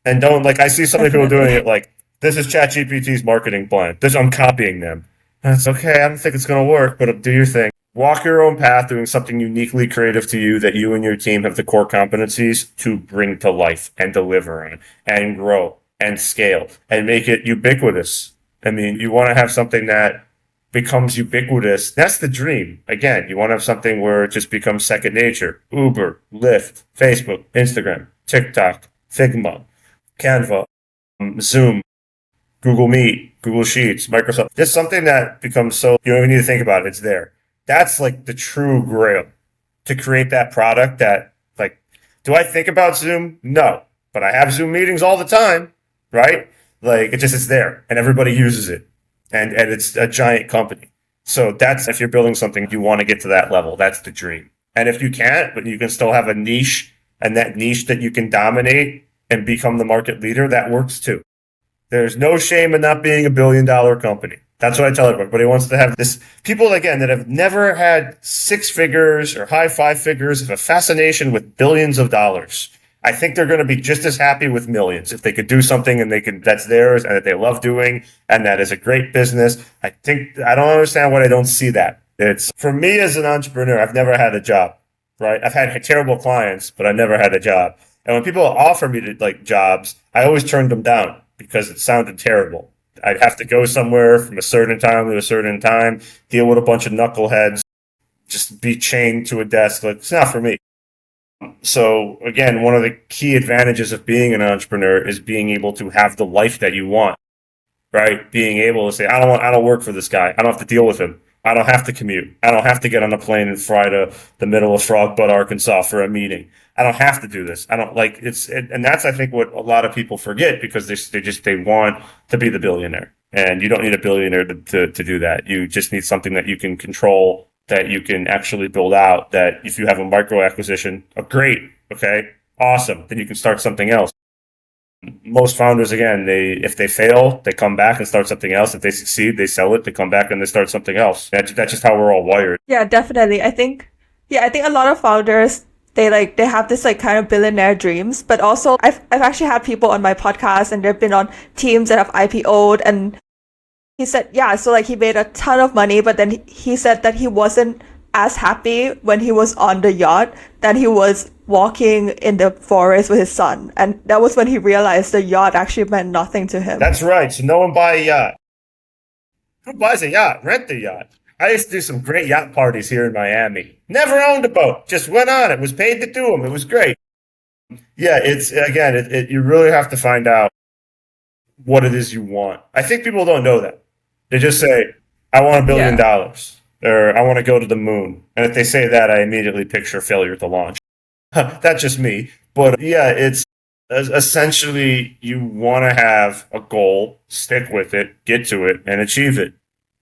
And don't, like, I see so many people doing definitely. it like, this is ChatGPT's marketing plan. I'm copying them. And it's okay. I don't think it's going to work, but do your thing. Walk your own path, doing something uniquely creative to you that you and your team have the core competencies to bring to life and deliver on and grow and scale and make it ubiquitous. I mean, you want to have something that becomes ubiquitous. That's the dream. Again, you want to have something where it just becomes second nature. Uber, Lyft, Facebook, Instagram, TikTok, Figma, Canva, Zoom, Google Meet, Google Sheets, Microsoft. Just something that becomes so you don't even need to think about it. It's there. That's like the true grail to create that product that, like, do I think about Zoom? No, but I have Zoom meetings all the time, right? Like, it's there and everybody uses it, and it's a giant company. So that's, if you're building something, you want to get to that level. That's the dream. And if you can't, but you can still have a niche, and that niche that you can dominate and become the market leader, that works too. There's no shame in not being $1 billion company. That's what I tell everybody. Wants to have this. People, again, that have never had six figures or high five figures, have a fascination with billions of dollars. I think they're going to be just as happy with millions if they could do something and that's theirs and that they love doing and that is a great business. I don't understand why I don't see that. It's, for me as an entrepreneur, I've never had a job, right? I've had terrible clients, but I never had a job. And when people offer me jobs, I always turned them down because it sounded terrible. I'd have to go somewhere from a certain time to a certain time, deal with a bunch of knuckleheads, just be chained to a desk. Like, it's not for me. So again, one of the key advantages of being an entrepreneur is being able to have the life that you want, right? Being able to say, I don't work for this guy. I don't have to deal with him. I don't have to commute. I don't have to get on a plane and fly to the middle of Frog Butt, Arkansas for a meeting. I don't have to do this. I don't like and that's, I think, what a lot of people forget because they want to be the billionaire, and you don't need a billionaire to do that. You just need something that you can control, that you can actually build out. That if you have a micro acquisition, oh, great, okay, awesome, then you can start something else. Most founders, again, if they fail, they come back and start something else. If they succeed, they sell it, they come back and they start something else. That's just how we're all wired. Yeah, definitely. I think a lot of founders, they have this kind of billionaire dreams, but also I've actually had people on my podcast and they've been on teams that have IPO'd, and he said, yeah, so he made a ton of money, but then he said that he wasn't as happy when he was on the yacht than he was walking in the forest with his son. And that was when he realized the yacht actually meant nothing to him. That's right. So no one buy a yacht. Who buys a yacht? Rent the yacht. I used to do some great yacht parties here in Miami. Never owned a boat. Just went on it. Was paid to do them. It was great. Yeah, it's, again, you really have to find out what it is you want. I think people don't know that. They just say, I want $1 billion, or I want to go to the moon. And if they say that, I immediately picture failure to launch. That's just me. But yeah, it's essentially, you want to have a goal, stick with it, get to it, and achieve it.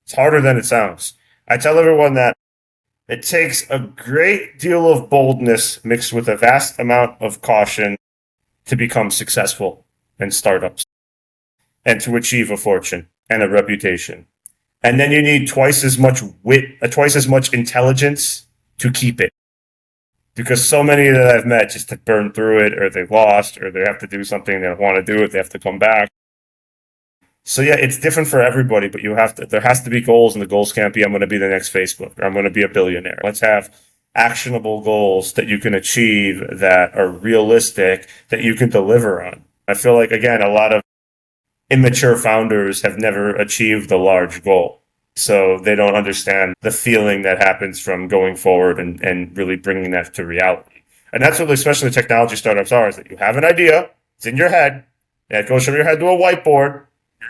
It's harder than it sounds. I tell everyone that it takes a great deal of boldness mixed with a vast amount of caution to become successful in startups and to achieve a fortune and a reputation. And then you need twice as much wit, twice as much intelligence to keep it. Because so many that I've met just to burn through it, or they've lost, or they have to do something, they don't want to do it, they have to come back. So yeah, it's different for everybody, but there has to be goals, and the goals can't be, I'm going to be the next Facebook, or I'm going to be a billionaire. Let's have actionable goals that you can achieve, that are realistic, that you can deliver on. I feel like, again, a lot of immature founders have never achieved a large goal. So they don't understand the feeling that happens from going forward and really bringing that to reality. And that's what especially technology startups are, is that you have an idea, it's in your head, and it goes from your head to a whiteboard,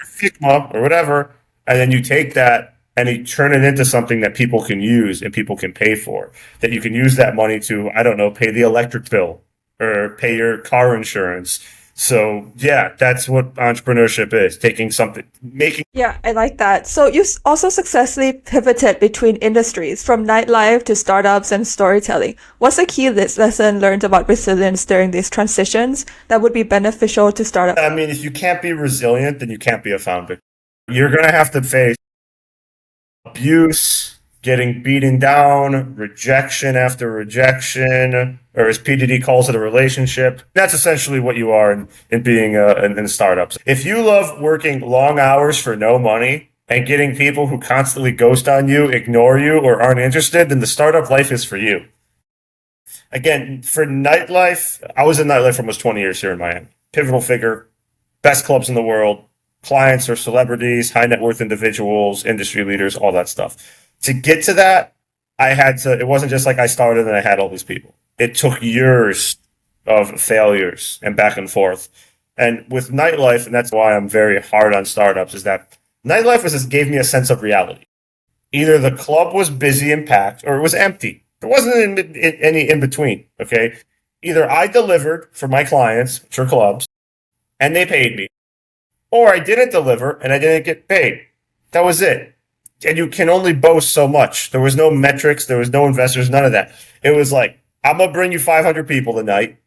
Figma, or whatever, and then you take that and you turn it into something that people can use and people can pay for. That you can use that money to, I don't know, pay the electric bill or pay your car insurance. So yeah, that's what entrepreneurship is. Taking something, making. Yeah, I like that. So you also successfully pivoted between industries from nightlife to startups and storytelling. What's a key lesson learned about resilience during these transitions that would be beneficial to startup? I mean, if you can't be resilient, then you can't be a founder. You're going to have to face abuse, getting beaten down, rejection after rejection, or as PDD calls it, a relationship. That's essentially what you are in being in startups. If you love working long hours for no money and getting people who constantly ghost on you, ignore you, or aren't interested, then the startup life is for you. Again, for nightlife, I was in nightlife for almost 20 years here in Miami. Pivotal figure, best clubs in the world. Clients are celebrities, high net worth individuals, industry leaders, all that stuff. To get to that, it wasn't just like I started and I had all these people. It took years of failures and back and forth. And with nightlife, and that's why I'm very hard on startups, is that nightlife gave me a sense of reality. Either the club was busy and packed or it was empty. There wasn't any in between. Okay. Either I delivered for my clients, which are clubs, and they paid me, or I didn't deliver and I didn't get paid. That was it. And you can only boast so much. There was no metrics, there was no investors, none of that. It was like, I'm going to bring you 500 people tonight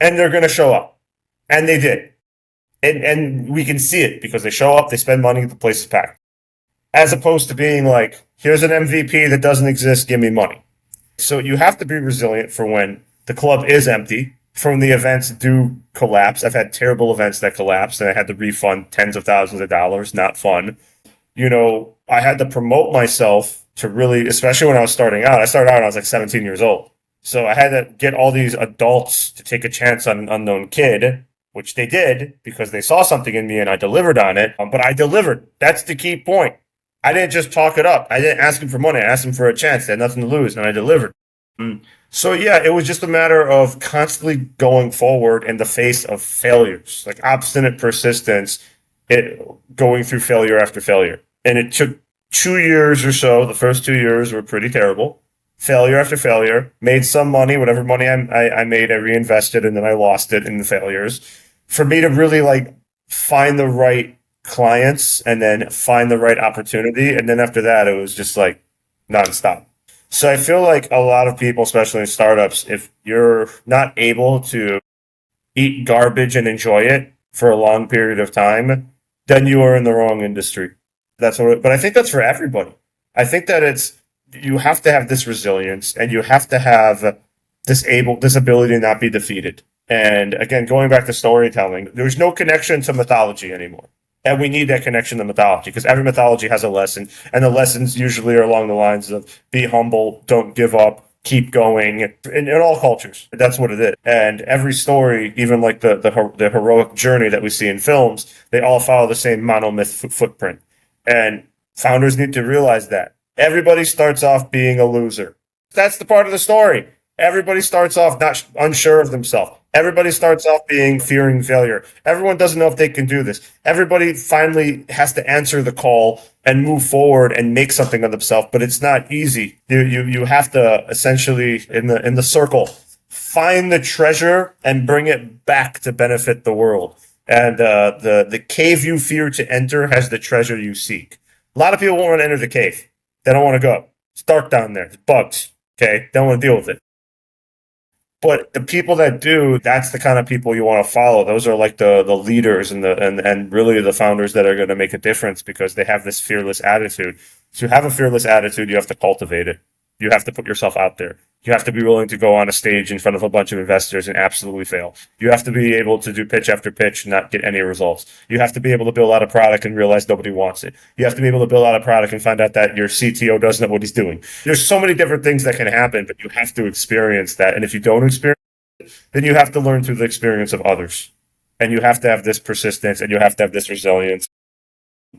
and they're going to show up. And they did. And we can see it because they show up, they spend money, the place is packed. As opposed to being like, here's an MVP that doesn't exist, give me money. So you have to be resilient for when the club is empty, from the events do collapse. I've had terrible events that collapsed and I had to refund tens of thousands of dollars. Not fun. I had to promote myself to really, especially when I was starting out. I started out when I was like 17 years old. So I had to get all these adults to take a chance on an unknown kid, which they did because they saw something in me and I delivered on it. But I delivered. That's the key point. I didn't just talk it up. I didn't ask him for money. I asked him for a chance. They had nothing to lose and I delivered. So yeah, it was just a matter of constantly going forward in the face of failures, like obstinate persistence, going through failure after failure. And it took 2 years or so. The first 2 years were pretty terrible. Failure after failure, made some money. Whatever money I made, I reinvested and then I lost it in the failures. For me to really like find the right clients and then find the right opportunity. And then after that, it was just like nonstop. So I feel like a lot of people, especially in startups, if you're not able to eat garbage and enjoy it for a long period of time, then you are in the wrong industry. But I think that's for everybody. I think that you have to have this resilience and you have to have this ability to not be defeated. And again, going back to storytelling, there's no connection to mythology anymore. And we need that connection to mythology because every mythology has a lesson. And the lessons usually are along the lines of be humble, don't give up, keep going in all cultures. That's what it is. And every story, even like the heroic journey that we see in films, they all follow the same monomyth footprint. And founders need to realize that. Everybody starts off being a loser. That's the part of the story. Everybody starts off not unsure of themselves. Everybody starts off fearing failure. Everyone doesn't know if they can do this. Everybody finally has to answer the call and move forward and make something of themselves, but it's not easy. You have to essentially in the circle find the treasure and bring it back to benefit the world. And the cave you fear to enter has the treasure you seek. A lot of people won't want to enter the cave. They don't want to go. It's dark down there. There's bugs. Okay, they don't want to deal with it. But the people that do, that's the kind of people you want to follow. Those are like the leaders and really the founders that are going to make a difference because they have this fearless attitude. To have a fearless attitude, you have to cultivate it. You have to put yourself out there. You have to be willing to go on a stage in front of a bunch of investors and absolutely fail. You have to be able to do pitch after pitch and not get any results. You have to be able to build out a product and realize nobody wants it. You have to be able to build out a product and find out that your CTO doesn't know what he's doing. There's so many different things that can happen, but you have to experience that. And if you don't experience it, then you have to learn through the experience of others. And you have to have this persistence and you have to have this resilience.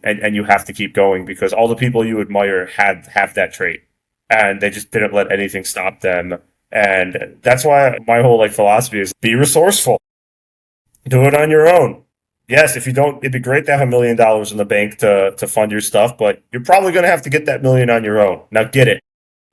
And you have to keep going because all the people you admire have that trait. And they just didn't let anything stop them. And that's why my whole philosophy is be resourceful. Do it on your own. Yes, if you don't, it'd be great to have $1 million in the bank to fund your stuff, but you're probably going to have to get that million on your own. Now get it.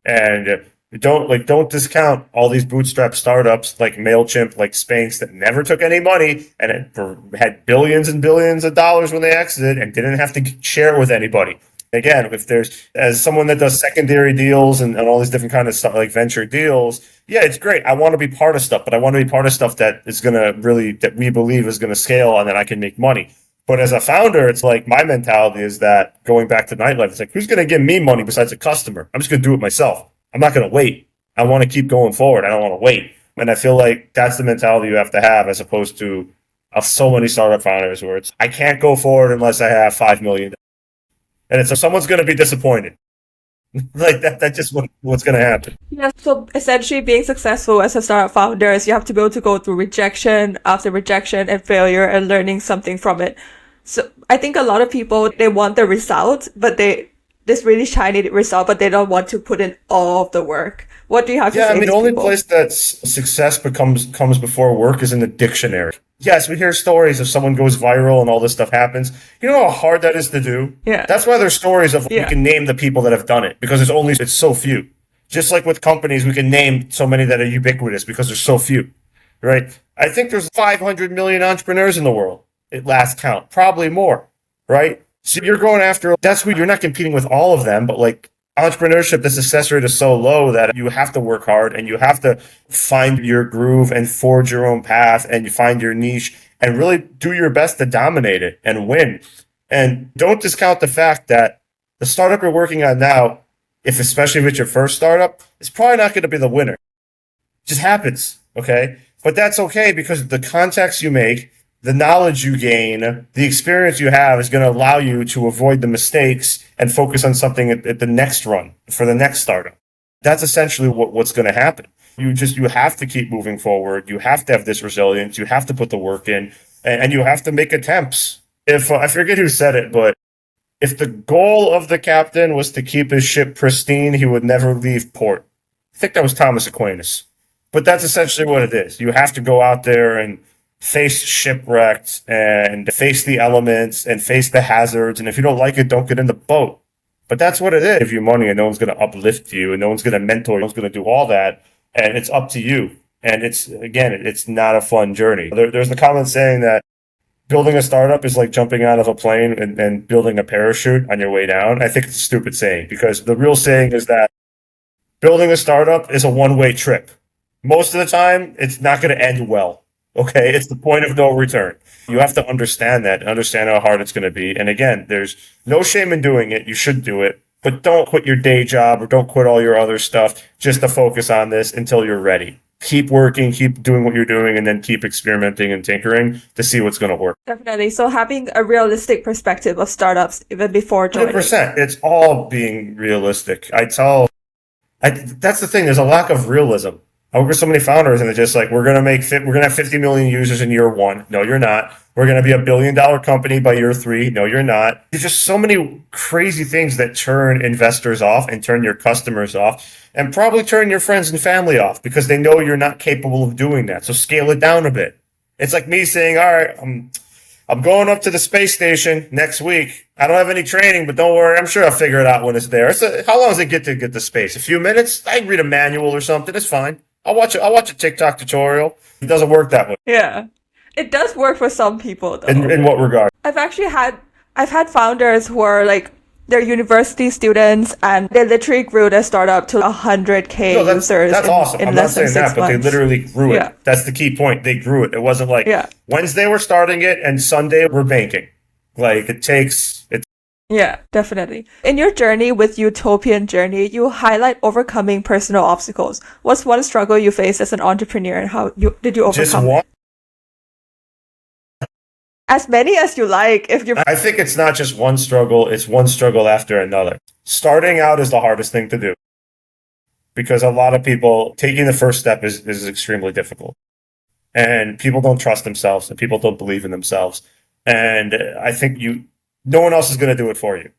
And Don't discount all these bootstrap startups like MailChimp, like Spanx that never took any money and had billions and billions of dollars when they exited and didn't have to share it with anybody. Again, if there's, as someone that does secondary deals and all these different kind of stuff like venture deals, yeah, it's great. I want to be part of stuff, but I want to be part of stuff that is going to really, that we believe is going to scale and that I can make money. But as a founder, it's like my mentality is that going back to nightlife, it's like, who's going to give me money besides a customer? I'm just going to do it myself. I'm not going to wait. I want to keep going forward. I don't want to wait. And I feel like that's the mentality you have to have, as opposed to so many startup founders where it's, I can't go forward unless I have $5 million. And it's, so someone's going to be disappointed. Like that's just what's going to happen. Yeah, so essentially being successful as a startup founder is you have to be able to go through rejection after rejection and failure and learning something from it. So I think a lot of people, they want the result, but this really shiny result, but they don't want to put in all of the work. What do you have to say? Yeah, I mean, the only people? place that success comes before work is in the dictionary. Yes, we hear stories of someone goes viral and all this stuff happens. You know how hard that is to do? Yeah. That's why there's stories of, we can name the people that have done it, because it's so few. Just like with companies, we can name so many that are ubiquitous because there's so few, right? I think there's 500 million entrepreneurs in the world at last count, probably more, right? So you're going after, that's who you're not competing with all of them, but like entrepreneurship, the success rate is so low that you have to work hard and you have to find your groove and forge your own path and you find your niche and really do your best to dominate it and win. And don't discount the fact that the startup you're working on now, especially if it's your first startup, it's probably not going to be the winner. It just happens. Okay. But that's okay, because the contacts you make, the knowledge you gain, the experience you have is going to allow you to avoid the mistakes and focus on something at the next run for the next startup. That's essentially what's going to happen. You have to keep moving forward. You have to have this resilience. You have to put the work in, and you have to make attempts. If I forget who said it, but if the goal of the captain was to keep his ship pristine, he would never leave port. I think that was Thomas Aquinas. But that's essentially what it is. You have to go out there and face shipwrecks and face the elements and face the hazards. And if you don't like it, don't get in the boat. But that's what it is. Give you money and no one's going to uplift you and no one's going to mentor you. No one's going to do all that. And it's up to you. And it's not a fun journey. There's the comment saying that building a startup is like jumping out of a plane and building a parachute on your way down. I think it's a stupid saying, because the real saying is that building a startup is a one-way trip. Most of the time, it's not going to end well. Okay, it's the point of no return. You have to understand that, understand how hard it's going to be. And again, there's no shame in doing it. You should do it, but don't quit your day job or don't quit all your other stuff just to focus on this until you're ready. Keep working, keep doing what you're doing, and then keep experimenting and tinkering to see what's going to work. Definitely. So having a realistic perspective of startups even before joining. 100%. It's all being realistic. That's the thing. There's a lack of realism. I work with so many founders and they're just like, we're going to have 50 million users in year one. No, you're not. We're going to be $1 billion company by year 3. No, you're not. There's just so many crazy things that turn investors off and turn your customers off and probably turn your friends and family off, because they know you're not capable of doing that. So scale it down a bit. It's like me saying, all right, I'm going up to the space station next week. I don't have any training, but don't worry. I'm sure I'll figure it out when it's there. How long does it get to space? A few minutes? I can read a manual or something. It's fine. I'll watch a TikTok tutorial. It doesn't work that way. Yeah. It does work for some people though. In what regard? I've had founders who are like, they're university students and they literally grew their startup to 100K users. That's awesome. I'm not saying that, but they literally grew it. Yeah. That's the key point. They grew it. It wasn't like Wednesday we're starting it and Sunday we're banking. Like Yeah, definitely. In your journey with Utopian Journey, you highlight overcoming personal obstacles. What's one struggle you faced as an entrepreneur and how did you overcome just one. As many as you like. I think it's not just one struggle, it's one struggle after another. Starting out is the hardest thing to do, because a lot of people, taking the first step is extremely difficult. And people don't trust themselves and people don't believe in themselves. And I think no one else is going to do it for you.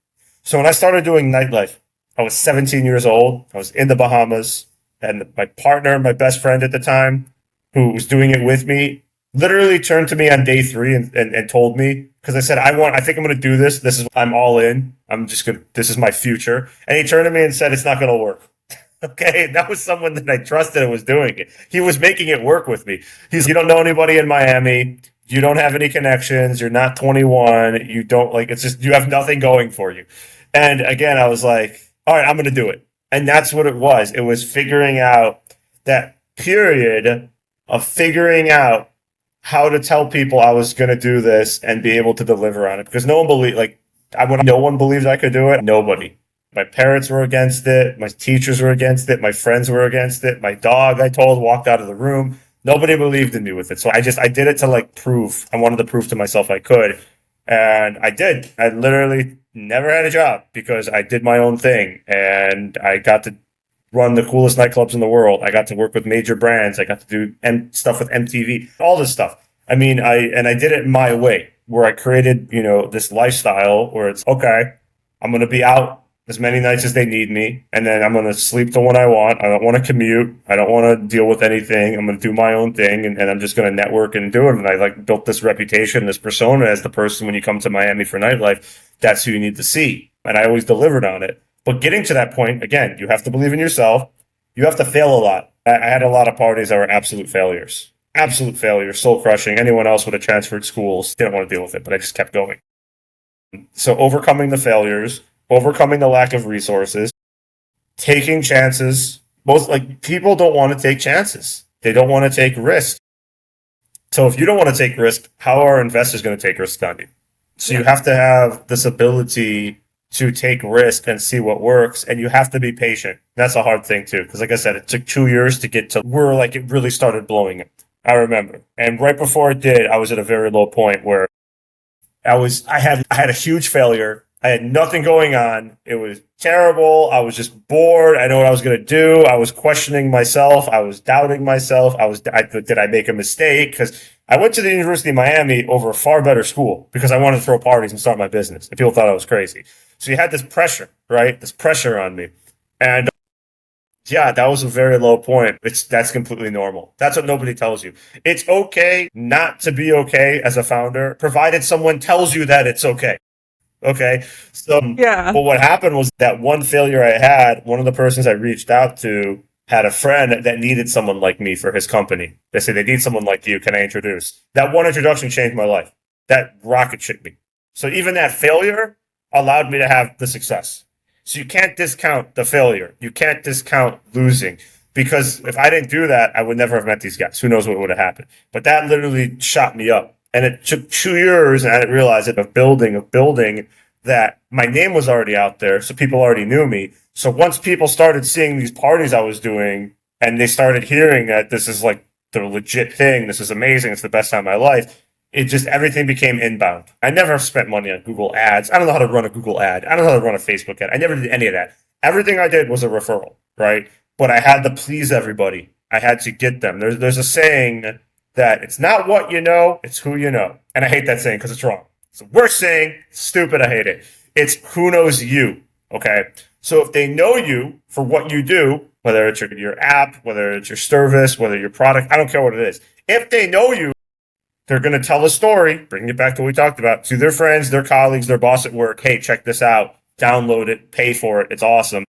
So when I started doing nightlife, I was 17 years old. I was in the Bahamas, and my partner, my best friend at the time, who was doing it with me, literally turned to me on day 3 and told me, because I said, I think I'm going to do this. I'm all in. This is my future. And he turned to me and said, it's not going to work. Okay, that was someone that I trusted and was doing it. He was making it work with me. You don't know anybody in Miami. You don't have any connections. You're not 21. You don't like, it's just, you have nothing going for you. And again, I was like, all right, I'm going to do it. And that's what it was. It was figuring out that period of figuring out how to tell people I was going to do this and be able to deliver on it because no one believed, no one believed I could do it. Nobody. My parents were against it. My teachers were against it. My friends were against it. My dog, I told, walked out of the room. Nobody believed in me with it. So I did it to like prove. I wanted to prove to myself I could. And I did. I literally never had a job because I did my own thing and I got to run the coolest nightclubs in the world. I got to work with major brands. I got to do stuff with MTV, all this stuff. I mean, I did it my way where I created, this lifestyle where it's okay. I'm going to be out as many nights as they need me. And then I'm going to sleep till when I want. I don't want to commute. I don't want to deal with anything. I'm going to do my own thing and I'm just going to network and do it. And I built this reputation, this persona as the person when you come to Miami for nightlife, that's who you need to see. And I always delivered on it. But getting to that point, again, you have to believe in yourself. You have to fail a lot. I had a lot of parties that were absolute failures. Absolute failures, soul crushing. Anyone else would have transferred schools, didn't want to deal with it, but I just kept going. So overcoming the failures, overcoming the lack of resources, taking chances. People don't want to take chances. They don't want to take risks. So if you don't want to take risk, how are investors going to take risks on you? So you have to have this ability to take risk and see what works. And you have to be patient. That's a hard thing too. Because like I said, it took 2 years to get to where it really started blowing up. I remember. And right before it did, I was at a very low point where I had a huge failure. I had nothing going on. It was terrible. I was just bored. I know what I was going to do. I was questioning myself. I was doubting myself. Did I make a mistake? Because I went to the University of Miami over a far better school because I wanted to throw parties and start my business. And people thought I was crazy. So you had this pressure, right? This pressure on me. And yeah, that was a very low point. That's completely normal. That's what nobody tells you. It's okay not to be okay as a founder, provided someone tells you that it's okay. Okay. So, Yeah. but what happened was that one failure I had, one of the persons I reached out to had a friend that needed someone like me for his company. They said, they need someone like you. Can I introduce? That one introduction changed my life. That rocket shipped me. So even that failure allowed me to have the success. So you can't discount the failure. You can't discount losing because if I didn't do that, I would never have met these guys. Who knows what would have happened? But that literally shot me up. And it took 2 years, and I didn't realize it, of building that my name was already out there, so people already knew me. So once people started seeing these parties I was doing, and they started hearing that this is like the legit thing, this is amazing, it's the best time of my life, everything became inbound. I never spent money on Google ads. I don't know how to run a Google ad. I don't know how to run a Facebook ad. I never did any of that. Everything I did was a referral, right? But I had to please everybody. I had to get them. There's a saying that it's not what you know, it's who you know. And I hate that saying because it's wrong. It's the worst saying, stupid, I hate it. It's who knows you, okay? So if they know you for what you do, whether it's your app, whether it's your service, whether your product, I don't care what it is. If they know you, they're going to tell a story, bringing it back to what we talked about, to their friends, their colleagues, their boss at work. Hey, check this out. Download it, pay for it. It's awesome.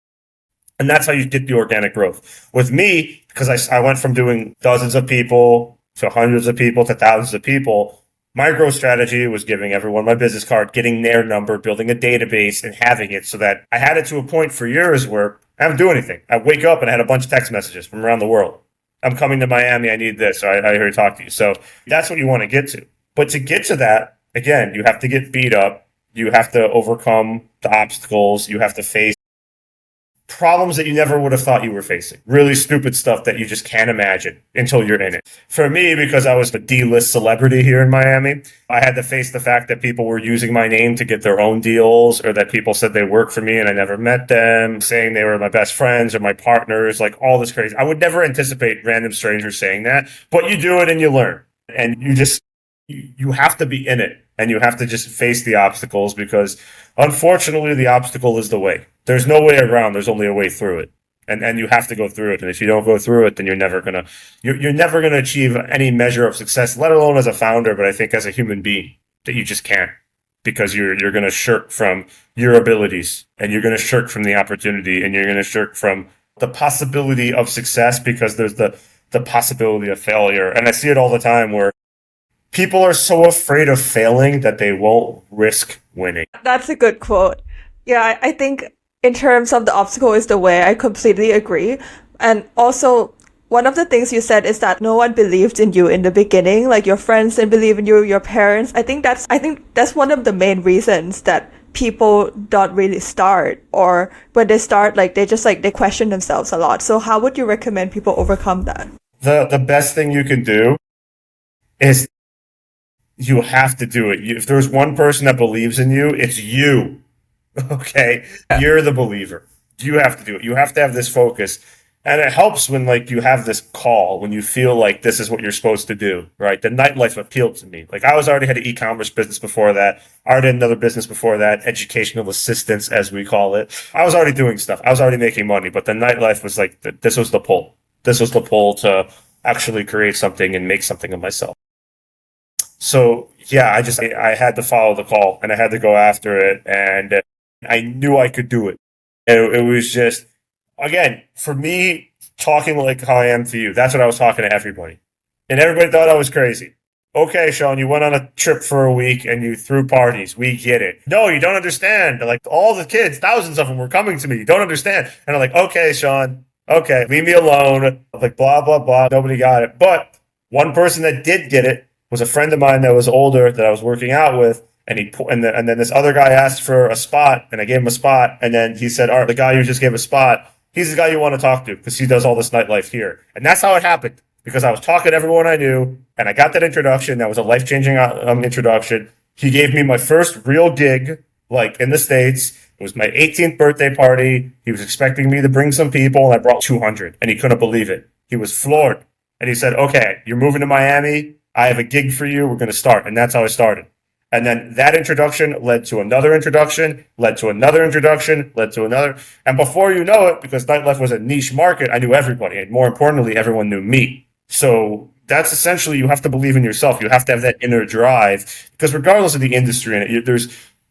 And that's how you get the organic growth. With me, because I went from doing dozens of people to hundreds of people to thousands of people, my growth strategy was giving everyone my business card, getting their number, building a database, and having it so that I had it to a point for years where I don't do anything. I wake up and I had a bunch of text messages from around the world. I'm coming to Miami. I need this. Or I hear you talk to you. So that's what you want to get to. But to get to that, again, you have to get beat up. You have to overcome the obstacles. You have to face problems that you never would have thought you were facing. Really stupid stuff that you just can't imagine until you're in it. For me, because I was a D-list celebrity here in Miami, I had to face the fact that people were using my name to get their own deals, or that people said they worked for me and I never met them, saying they were my best friends or my partners, like all this crazy. I would never anticipate random strangers saying that, but you do it and you learn. And you have to be in it, and you have to just face the obstacles, because unfortunately the obstacle is the way. There's no way around. There's only a way through it. And you have to go through it. And if you don't go through it, then you're never gonna achieve any measure of success, let alone as a founder, but I think as a human being, that you just can't, because you're gonna shirk from your abilities, and you're gonna shirk from the opportunity, and you're gonna shirk from the possibility of success because there's the possibility of failure. And I see it all the time where people are so afraid of failing that they won't risk winning. That's a good quote. Yeah, I think in terms of the obstacle is the way, I completely agree. And also, one of the things you said is that no one believed in you in the beginning, like your friends didn't believe in you, your parents. I think that's one of the main reasons that people don't really start, or when they start, like they question themselves a lot. So how would you recommend people overcome that? The best thing you can do is you have to do it. If there's one person that believes in you, it's you. Okay? You're the believer. You have to do it. You have to have this focus. And it helps when like you have this call, when you feel like this is what you're supposed to do, right? The nightlife appealed to me. Like I already had an e-commerce business before that. I already had another business before that, educational assistance, as we call it. I was already doing stuff. I was already making money, but the nightlife was like, this was the pull. This was the pull to actually create something and make something of myself. So yeah, I had to follow the call and I had to go after it, and I knew I could do it. It was just, again, for me, talking like how I am to you, that's what I was talking to everybody. And everybody thought I was crazy. Okay, Shaun, you went on a trip for a week and you threw parties. We get it. No, you don't understand. Like all the kids, thousands of them were coming to me. You don't understand. And I'm like, okay, Shaun, okay, leave me alone. Like blah, blah, blah. Nobody got it. But one person that did get it was a friend of mine that was older that I was working out with. And then this other guy asked for a spot, and I gave him a spot. And then he said, "All right, the guy you just gave a spot, he's the guy you want to talk to because he does all this nightlife here." And that's how it happened, because I was talking to everyone I knew, and I got that introduction. That was a life-changing introduction. He gave me my first real gig, like in the States. It was my 18th birthday party. He was expecting me to bring some people, and I brought 200, and he couldn't believe it. He was floored. And he said, "Okay, you're moving to Miami. I have a gig for you. We're going to start." And that's how I started. And then that introduction led to another introduction, led to another introduction, led to another. And before you know it, because nightlife was a niche market, I knew everybody. And more importantly, everyone knew me. So that's essentially, you have to believe in yourself. You have to have that inner drive, because regardless of the industry, and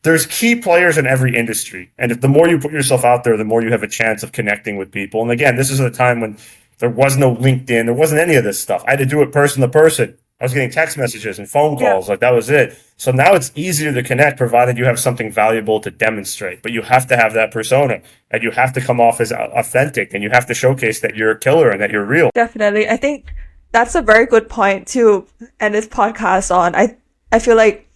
there's key players in every industry. And if the more you put yourself out there, the more you have a chance of connecting with people. And again, this is a time when there was no LinkedIn. There wasn't any of this stuff. I had to do it person to person. I was getting text messages and phone calls. Yeah. Like that was it. So now it's easier to connect, provided you have something valuable to demonstrate. But you have to have that persona, and you have to come off as authentic, and you have to showcase that you're a killer and that you're real. Definitely. I think that's a very good point to end this podcast on. I feel like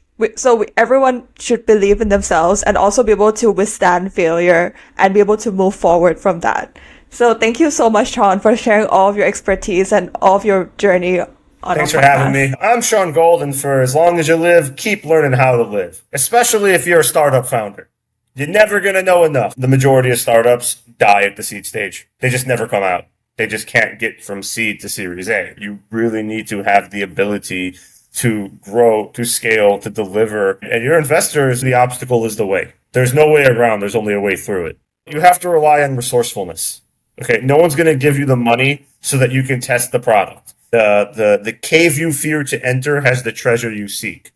everyone should believe in themselves and also be able to withstand failure and be able to move forward from that. So thank you so much, Shaun, for sharing all of your expertise and all of your journey. Thanks for having me. I'm Shaun Gold, and for as long as you live, keep learning how to live, especially if you're a startup founder. You're never going to know enough. The majority of startups die at the seed stage. They just never come out. They just can't get from seed to Series A. You really need to have the ability to grow, to scale, to deliver. And your investors, the obstacle is the way. There's no way around. There's only a way through it. You have to rely on resourcefulness. Okay, no one's going to give you the money so that you can test the product. The cave you fear to enter has the treasure you seek.